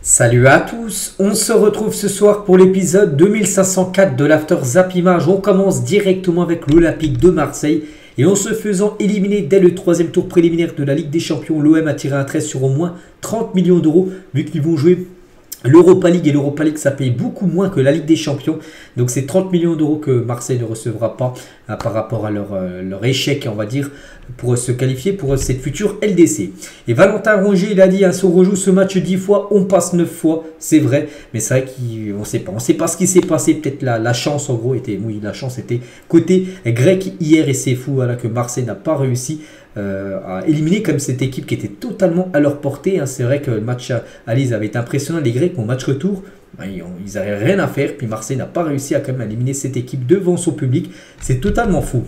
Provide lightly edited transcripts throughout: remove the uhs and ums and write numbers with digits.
Salut à tous, on se retrouve ce soir pour l'épisode 2504 de l'After Zap Image. On commence directement avec l'Olympique de Marseille et en se faisant éliminer dès le troisième tour préliminaire de la Ligue des Champions, l'OM a tiré un trait sur au moins 30 millions d'euros vu qu'ils vont jouer l'Europa League et l'Europa League ça paye beaucoup moins que la Ligue des Champions. Donc c'est 30 millions d'euros que Marseille ne recevra pas par rapport à leur échec, on va dire, pour se qualifier pour cette future LDC. Et Valentin Rongier, il a dit, si on rejoue ce match 10 fois, on passe 9 fois. C'est vrai, mais c'est vrai qu'on ne sait pas. On ne sait pas ce qui s'est passé. Peut-être la chance, en gros, était, oui, la chance était côté grec hier. Et c'est fou voilà, que Marseille n'a pas réussi à éliminer comme cette équipe qui était totalement à leur portée. C'est vrai que le match à Lise avait été impressionnant. Les Grecs, au match retour, ils n'avaient rien à faire. Puis Marseille n'a pas réussi à quand même éliminer cette équipe devant son public. C'est totalement fou.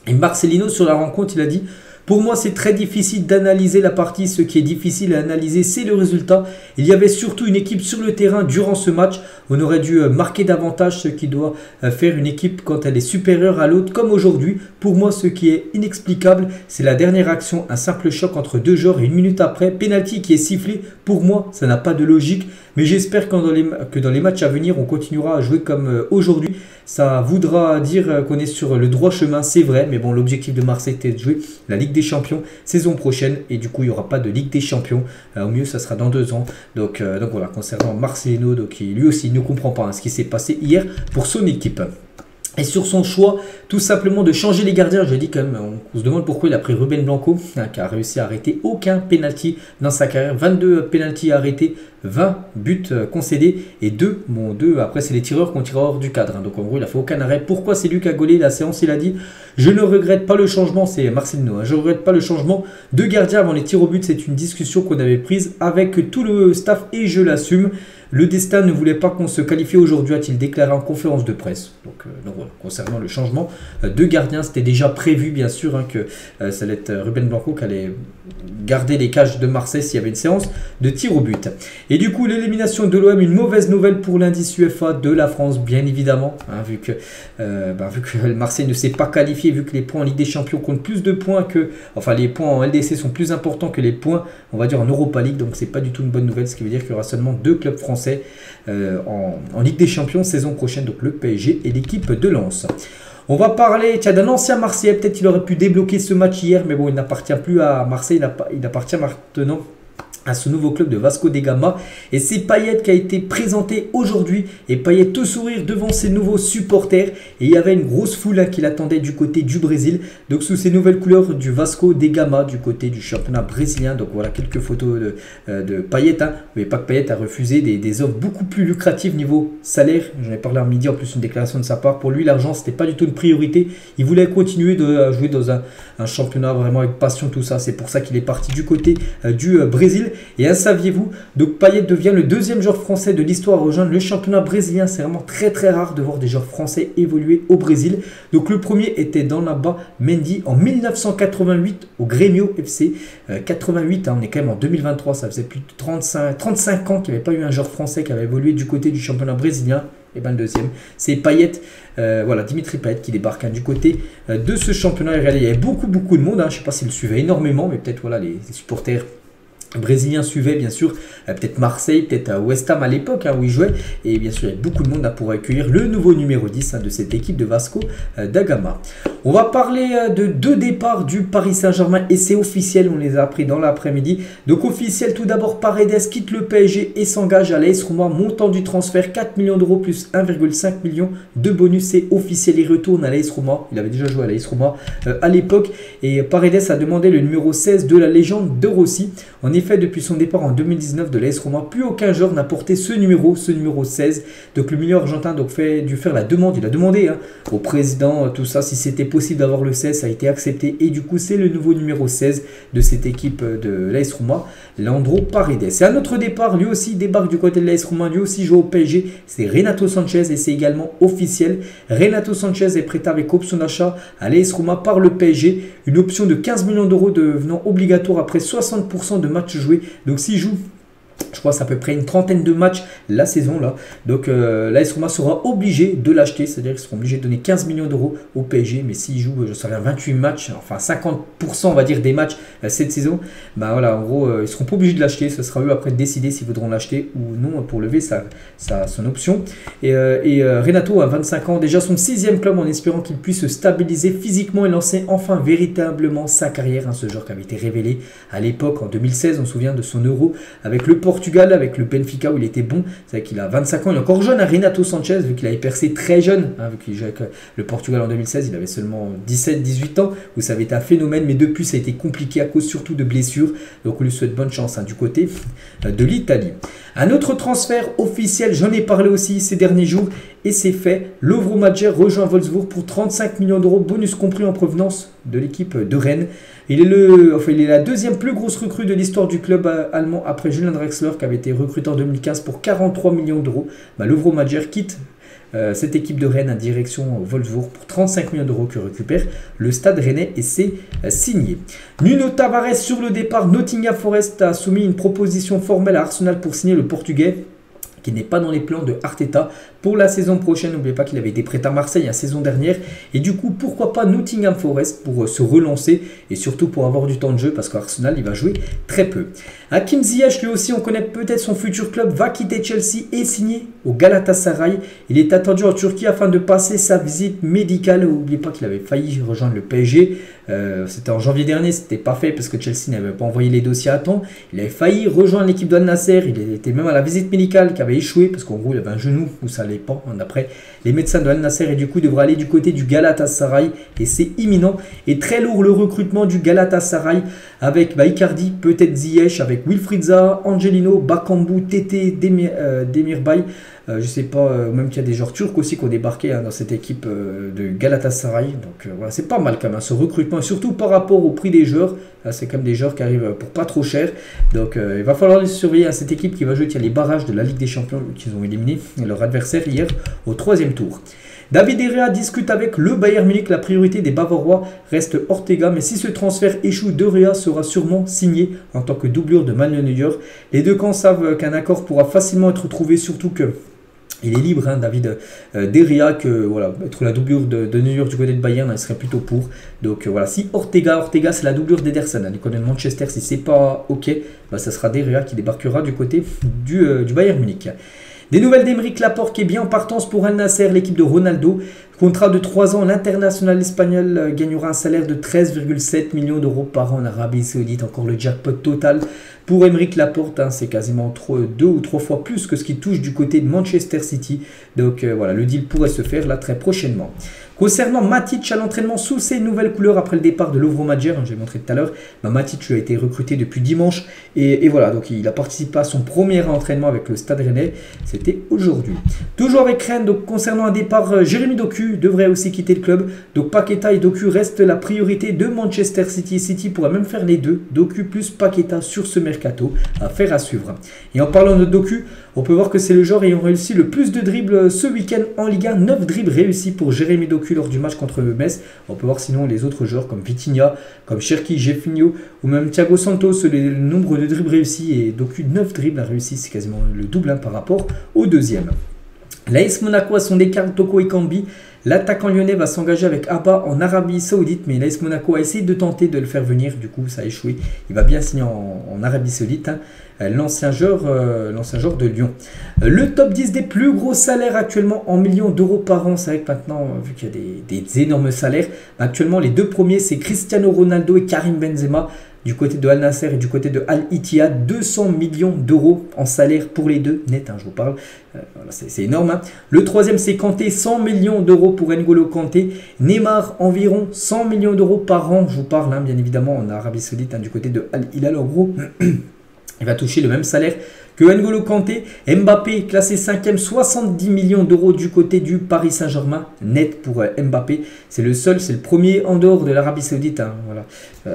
Et Marcelino sur la rencontre, il a dit: pour moi, c'est très difficile d'analyser la partie. Ce qui est difficile à analyser, c'est le résultat. Il y avait surtout une équipe sur le terrain durant ce match. On aurait dû marquer davantage, ce qui doit faire une équipe quand elle est supérieure à l'autre, comme aujourd'hui. Pour moi, ce qui est inexplicable, c'est la dernière action. Un simple choc entre deux joueurs et une minute après, penalty qui est sifflé. Pour moi, ça n'a pas de logique. Mais j'espère que dans les matchs à venir, on continuera à jouer comme aujourd'hui. Ça voudra dire qu'on est sur le droit chemin, c'est vrai. Mais bon, l'objectif de Marseille était de jouer la Ligue des Champions saison prochaine. Et du coup, il n'y aura pas de Ligue des Champions. Au mieux, ça sera dans 2 ans. Donc voilà, concernant Marcelino, lui aussi ne comprend pas ce qui s'est passé hier pour son équipe. Et sur son choix, tout simplement de changer les gardiens, je dis quand même, on se demande pourquoi il a pris Ruben Blanco, qui a réussi à arrêter aucun penalty dans sa carrière. 22 penalty arrêtés, 20 buts concédés et 2 après c'est les tireurs qui ont tiré hors du cadre. Donc en gros, il n'a fait aucun arrêt. Pourquoi? C'est lui qui a gaulé la séance. Il a dit: je ne regrette pas le changement, c'est Marcelino, je ne regrette pas le changement de gardien avant les tirs au but. C'est une discussion qu'on avait prise avec tout le staff et je l'assume. Le destin ne voulait pas qu'on se qualifie aujourd'hui, a-t-il déclaré en conférence de presse. Donc voilà, concernant le changement de gardien, c'était déjà prévu bien sûr que ça allait être Ruben Blanco qui allait garder les cages de Marseille s'il y avait une séance de tir au but. Et du coup, l'élimination de l'OM, une mauvaise nouvelle pour l'indice UEFA de la France, bien évidemment, vu que Marseille ne s'est pas qualifié, vu que les points en Ligue des Champions comptent plus de points que, enfin les points en LDC sont plus importants que les points, on va dire, en Europa League. Donc c'est pas du tout une bonne nouvelle, ce qui veut dire qu'il y aura seulement 2 clubs français en Ligue des Champions saison prochaine, donc le PSG et l'équipe de Lens. On va parler d'un ancien Marseillais, peut-être qu'il aurait pu débloquer ce match hier, mais bon, il n'appartient plus à Marseille, il appartient maintenant à ce nouveau club de Vasco da Gama. Et c'est Payet qui a été présenté aujourd'hui. Et Payet tout sourire devant ses nouveaux supporters. Et il y avait une grosse foule qui l'attendait du côté du Brésil. Donc sous ces nouvelles couleurs du Vasco da Gama, du côté du championnat brésilien. Donc voilà quelques photos de Payet. Mais pas que Payet a refusé des offres beaucoup plus lucratives niveau salaire. J'en ai parlé en midi, en plus une déclaration de sa part. Pour lui, l'argent, c'était pas du tout une priorité. Il voulait continuer de jouer dans un championnat vraiment avec passion, tout ça. C'est pour ça qu'il est parti du côté du Brésil. Et saviez-vous, donc Payet devient le 2e joueur français de l'histoire à rejoindre le championnat brésilien. C'est vraiment très très rare de voir des joueurs français évoluer au Brésil. Donc le premier était dans là-bas, Mendy, en 1988 au Grêmio FC. 88, on est quand même en 2023, ça faisait plus de 35 ans qu'il n'y avait pas eu un joueur français qui avait évolué du côté du championnat brésilien. Et bien le deuxième, c'est Payet, voilà, Dimitri Payet qui débarque du côté de ce championnat. Et regardez, il y avait beaucoup de monde, je ne sais pas s'il le suivait énormément, mais peut-être voilà, les supporters brésiliens suivaient bien sûr, peut-être Marseille, peut-être West Ham à l'époque où il jouait. Et bien sûr, il y a beaucoup de monde pour accueillir le nouveau numéro 10 de cette équipe de Vasco da Gama. On va parler de 2 départs du Paris Saint-Germain et c'est officiel, on les a appris dans l'après-midi. Donc officiel, tout d'abord, Paredes quitte le PSG et s'engage à l'AS Roma. Montant du transfert 4 millions d'euros plus 1,5 million de bonus. C'est officiel, il retourne à l'AS Roma. Il avait déjà joué à l'AS Roma à l'époque. Et Paredes a demandé le numéro 16 de la légende de Rossi. En effet, depuis son départ en 2019 de l'AS Roma, plus aucun joueur n'a porté ce numéro 16. Donc le milieu argentin a dû faire la demande. Il a demandé au président tout ça si c'était possible d'avoir le 16. Ça a été accepté et du coup c'est le nouveau numéro 16 de cette équipe de l'AS Roma, Leandro Paredes. C'est un autre départ, lui aussi débarque du côté de l'AS Roma, lui aussi joue au PSG. C'est Renato Sanchez et c'est également officiel. Renato Sanchez est prêt avec option d'achat à l'AS Roma par le PSG. Une option de 15 millions d'euros devenant obligatoire après 60% de matchs joués. Donc s'il joue Je crois que c'est à peu près une trentaine de matchs la saison là. Donc l'AS Roma sera obligé de l'acheter, c'est-à-dire qu'ils seront obligés de donner 15 millions d'euros au PSG. Mais s'ils jouent, je sais rien, 28 matchs, enfin 50% on va dire des matchs cette saison, bah voilà, en gros, ils seront pas obligés de l'acheter. Ce sera eux après de décider s'ils voudront l'acheter ou non pour lever son option. Et Renato a 25 ans, déjà son 6e club, en espérant qu'il puisse se stabiliser physiquement et lancer enfin véritablement sa carrière. Ce joueur qui avait été révélé à l'époque en 2016, on se souvient de son Euro avec le Portugal, avec le Benfica où il était bon. C'est vrai qu'il a 25 ans, il est encore jeune, Renato Sanchez, vu qu'il avait percé très jeune, vu qu'il jouait avec le Portugal en 2016, il avait seulement 17-18 ans, où ça avait été un phénomène, mais depuis ça a été compliqué à cause surtout de blessures. Donc on lui souhaite bonne chance du côté de l'Italie. Un autre transfert officiel, j'en ai parlé aussi ces derniers jours, et c'est fait. Lovro Majer rejoint Wolfsburg pour 35 millions d'euros, bonus compris en provenance de l'équipe de Rennes. Il est la deuxième plus grosse recrue de l'histoire du club allemand après Julian Draxler qui avait été recruté en 2015 pour 43 millions d'euros. Lovro Majer quitte cette équipe de Rennes en direction Wolfsburg pour 35 millions d'euros que récupère le Stade Rennais et c'est signé. Nuno Tavares sur le départ. Nottingham Forest a soumis une proposition formelle à Arsenal pour signer le Portugais, qui n'est pas dans les plans de Arteta pour la saison prochaine. N'oubliez pas qu'il avait été prêt à Marseille la saison dernière. Et du coup, pourquoi pas Nottingham Forest pour se relancer et surtout pour avoir du temps de jeu parce qu'Arsenal, il va jouer très peu. Hakim Ziyech, lui aussi, on connaît peut-être son futur club, va quitter Chelsea et signer au Galatasaray. Il est attendu en Turquie afin de passer sa visite médicale. N'oubliez pas qu'il avait failli rejoindre le PSG. C'était en janvier dernier, c'était pas fait parce que Chelsea n'avait pas envoyé les dossiers à temps. Il avait failli rejoindre l'équipe d'Al Nasser. Il était même à la visite médicale qui avait échoué parce qu'en gros il avait un genou où ça allait pas d'après les médecins de Al Nasser et du coup il devrait aller du côté du Galatasaray et c'est imminent. Et très lourd le recrutement du Galatasaray avec Icardi, peut-être Ziyech, avec Wilfried Zaha, Angelino, Bakambu, Tete, Demirbay. Je sais pas, même qu'il y a des joueurs turcs aussi qui ont débarqué dans cette équipe de Galatasaray. Donc voilà, c'est pas mal quand même ce recrutement, et surtout par rapport au prix des joueurs. C'est quand même des joueurs qui arrivent pour pas trop cher. Donc il va falloir les surveiller cette équipe qui va jouer les barrages de la Ligue des Champions qu'ils ont éliminé leur adversaire hier au 3e tour. David Herrera discute avec le Bayern Munich. La priorité des Bavarois reste Ortega, mais si ce transfert échoue, De Gea sera sûrement signé en tant que doublure de Manuel Neuer. Les deux camps savent qu'un accord pourra facilement être trouvé, surtout que il est libre, David Herrera, que voilà, être la doublure de Neuer du côté de Bayern, il serait plutôt pour. Donc voilà, si Ortega c'est la doublure d'Ederson, du côté de Manchester, si c'est pas ok, ça sera Herrera qui débarquera du côté du Bayern Munich. Des nouvelles d'Aymeric Laporte qui est bien en partance pour Al Nasser, l'équipe de Ronaldo. Contrat de 3 ans, l'international espagnol gagnera un salaire de 13,7 millions d'euros par an en Arabie Saoudite. Encore le jackpot total pour Aymeric Laporte. C'est quasiment 2 ou 3 fois plus que ce qu'il touche du côté de Manchester City. Donc voilà, le deal pourrait se faire là très prochainement. Concernant Matic à l'entraînement sous ses nouvelles couleurs après le départ de Lovro Majer, j'ai montré tout à l'heure, Matic lui a été recruté depuis dimanche et voilà, donc il a participé à son premier entraînement avec le Stade Rennais, c'était aujourd'hui. Toujours avec Rennes, donc concernant un départ, Jérémy Doku devrait aussi quitter le club, donc Paqueta et Doku restent la priorité de Manchester City. City pourrait même faire les deux, Doku plus Paqueta sur ce mercato, à faire à suivre. Et en parlant de Doku, on peut voir que c'est le joueur ayant réussi le plus de dribbles ce week-end en Ligue 1. 9 dribbles réussis pour Jérémy Doku lors du match contre Metz. On peut voir sinon les autres joueurs comme Vitinha, comme Cherki, Jefinho ou même Thiago Santos, le nombre de dribbles réussis. Et Doku, 9 dribbles réussis, c'est quasiment le double par rapport au deuxième. L'AS Monaco a son écart Toko Ekambi. L'attaquant lyonnais va s'engager avec Abba en Arabie Saoudite, mais l'AS Monaco a essayé de tenter de le faire venir, du coup ça a échoué. Il va bien signer en Arabie Saoudite, l'ancien joueur de Lyon. Le top 10 des plus gros salaires actuellement en millions d'euros par an. C'est vrai que maintenant, vu qu'il y a des énormes salaires, actuellement les deux premiers c'est Cristiano Ronaldo et Karim Benzema. Du côté de Al Nasser et du côté de Al Ittihad, 200 millions d'euros en salaire pour les deux, net, je vous parle, voilà, c'est énorme. Le troisième c'est Kanté, 100 millions d'euros pour N'Golo Kanté. Neymar, environ 100 millions d'euros par an, je vous parle, bien évidemment, en Arabie Saoudite, du côté de Al Hilal, en gros, il va toucher le même salaire que N'Golo Kanté. Mbappé classé 5e, 70 millions d'euros du côté du Paris Saint-Germain, net pour Mbappé. C'est le seul, c'est le premier en dehors de l'Arabie Saoudite, voilà,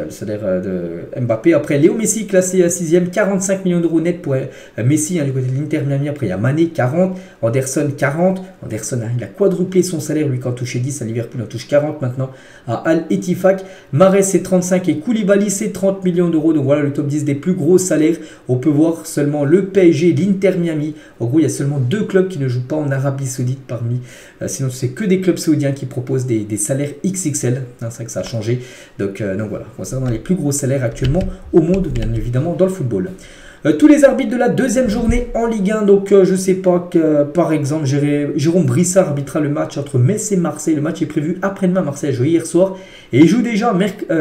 le salaire de Mbappé. Après, Léo Messi classé 6e, 45 millions d'euros net pour Messi du côté de l'Inter Miami. Après, il y a Mané, 40, Anderson, 40. Anderson, il a quadruplé son salaire, lui, quand il touchait 10 à Liverpool, il en touche 40 maintenant à Al Ettifaq. Mahrez, c'est 35 et Koulibaly, c'est 30 millions d'euros. Donc voilà le top 10 des plus gros salaires. On peut voir seulement le PSG et l'Inter Miami. En gros, il y a seulement 2 clubs qui ne jouent pas en Arabie Saoudite parmi. Sinon, c'est que des clubs saoudiens qui proposent des salaires XXL. C'est vrai que ça a changé. Donc voilà, concernant les plus gros salaires actuellement au monde, bien évidemment, dans le football. Tous les arbitres de la deuxième journée en Ligue 1. Donc, je sais pas que, par exemple, Jérôme Brissard arbitrera le match entre Metz et Marseille. Le match est prévu après-demain. Marseille a joué hier soir. Et il joue déjà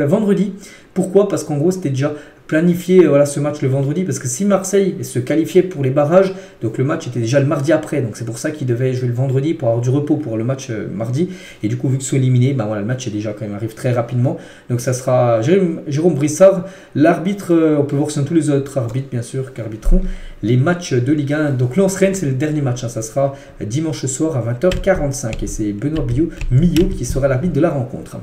vendredi. Pourquoi? Parce qu'en gros, c'était déjà planifié voilà, ce match le vendredi. Parce que si Marseille se qualifiait pour les barrages, donc le match était déjà le mardi après. Donc, c'est pour ça qu'il devait jouer le vendredi pour avoir du repos pour le match mardi. Et du coup, vu qu'ils sont éliminés, ben voilà, le match est déjà quand même arrive très rapidement. Donc, ça sera Jérôme Brissard, l'arbitre. On peut voir que ce sont tous les autres arbitres, bien sûr, qui arbitreront les matchs de Ligue 1. Donc, Lens-Rennes, c'est le dernier match. Hein, ça sera dimanche soir à 20h45. Et c'est Benoît Millot qui sera l'arbitre de la rencontre.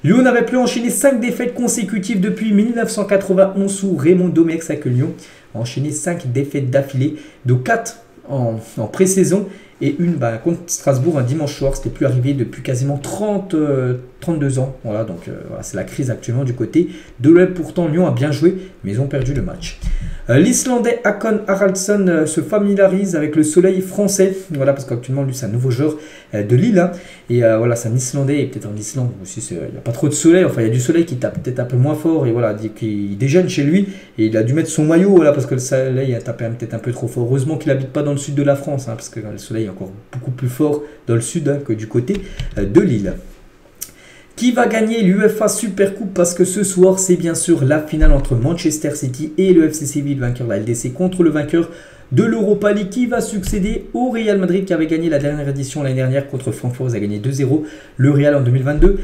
Lyon n'avait plus enchaîné 5 défaites consécutives depuis 1991 sous Raymond Domenech avec Lyon. A enchaîné 5 défaites d'affilée, de 4 en pré-saison et une contre Strasbourg un dimanche soir. C'était plus arrivé depuis quasiment 32 ans. Voilà, donc voilà, c'est la crise actuellement du côté de l'OM. Pourtant, Lyon a bien joué, mais ils ont perdu le match. L'Islandais Håkon Haraldsson se familiarise avec le soleil français. Voilà, parce qu'actuellement, lui, c'est un nouveau joueur de Lille. Hein. Et voilà, c'est un Islandais. Et peut-être en Islande aussi, il n'y a pas trop de soleil. Enfin, il y a du soleil qui tape peut-être un peu moins fort. Et voilà, il déjeune chez lui. Et il a dû mettre son maillot, voilà, parce que le soleil a tapé peut-être un peu trop fort. Heureusement qu'il n'habite pas dans le sud de la France. Hein, parce que le soleil est encore beaucoup plus fort dans le sud hein, que du côté de Lille. Qui va gagner l'UEFA Super Coupe? Parce que ce soir, c'est bien sûr la finale entre Manchester City et le FC Séville, vainqueur de la LDC, contre le vainqueur de l'Europa League qui va succéder au Real Madrid qui avait gagné la dernière édition l'année dernière contre Francfort. Ils ont gagné 2-0. Le Real en 2022.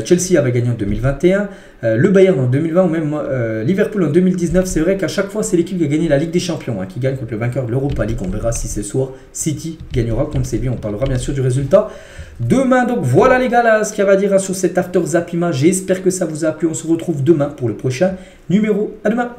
Chelsea avait gagné en 2021. Le Bayern en 2020 ou même Liverpool en 2019. C'est vrai qu'à chaque fois, c'est l'équipe qui a gagné la Ligue des Champions qui gagne contre le vainqueur de l'Europa League. On verra si ce soir City gagnera contre Séville. On parlera bien sûr du résultat demain. Donc voilà les gars, là, ce qu'il y a à dire sur cet After Zapima. J'espère que ça vous a plu. On se retrouve demain pour le prochain numéro. À demain.